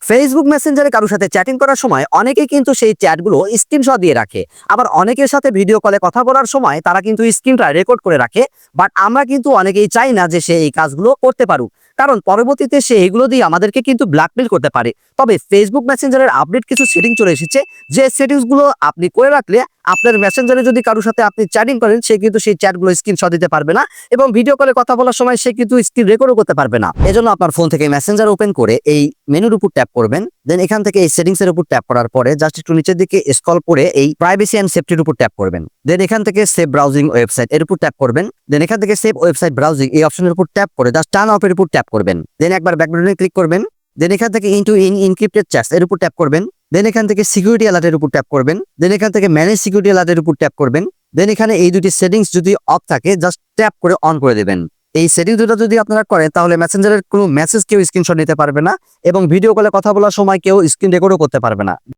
Facebook মেসেঞ্জারে কারোর সাথে চ্যাটিং করার সময় অনেকে কিন্তু সেই চ্যাটগুলো স্ক্রিনশট দিয়ে রাখে। আবার অনেকের সাথে ভিডিও কলে কথা বলার সময় তারা কিন্তু স্ক্রিনটা রেকর্ড করে রাখে। বাট আমরা কিন্তু অনেকেই চাই না যে সে এই কাজগুলো করতে পারুক, কারণ পরবর্তীতে সে এগুলো দিয়ে আমাদেরকে কিন্তু ব্ল্যাকমেল করতে পারে। তবে ফেসবুক মেসেঞ্জারের আপডেট কিছু সেটিং চলে এসেছে, যে সেটিংসগুলো আপনি করে রাখলে আপনার মেসেঞ্জারে যদি কারোর সাথে আপনি চ্যাটিং করেন, সে কিন্তু সেই চ্যাটগুলো স্ক্রিনশট দিতে পারবে না এবং ভিডিও কলে কথা বলার সময় সে কিন্তু স্ক্রিন রেকর্ডও করতে পারবে না। এজন্য আপনার ফোন থেকে মেসেঞ্জার ওপেন করে এই মেনুর উপর ট্যাপ করবেন। দেন এখান থেকে এই সেটিংস এর উপর ট্যাপ করার পরে জাস্ট একটু নিচের দিকে স্ক্রল করে এই প্রাইভেসি এন্ড সেফটির উপর ট্যাপ করবেন। দেন এখান থেকে সেভ ব্রাউজিং ওয়েবসাইট এর উপর ট্যাপ করবেন। দেন এখান থেকে সেভ ওয়েবসাইট ব্রাউজিং এই অপশনের উপর ট্যাপ করে জাস্ট টার্ন অফ এর উপর ট্যাপ করবেন। দেন একবার ব্যাক বাটনে ক্লিক করবেন। দেন এখান থেকে ইনক্রিপ্টেড চ্যাটস এর উপর ট্যাপ করবেন। দেন এখান থেকে সিকিউরিটি অ্যালার্টের উপর ট্যাপ করবেন। দেন এখান থেকে ম্যানেজ সিকিউরিটি অ্যালার্টের উপর ট্যাপ করবেন। দেন এখানে এই দুটি সেটিংস যদি অফ থাকে জাস্ট ট্যাপ করে অন করে দেবেন। এই সেটিং দুটো যদি আপনারা করেন তাহলে মেসেঞ্জারের কোনো মেসেজ কেউ স্ক্রিনশট নিতে পারবে না এবং ভিডিও কলে কথা বলার সময় কেউ স্ক্রিন রেকর্ডও করতে পারবে না।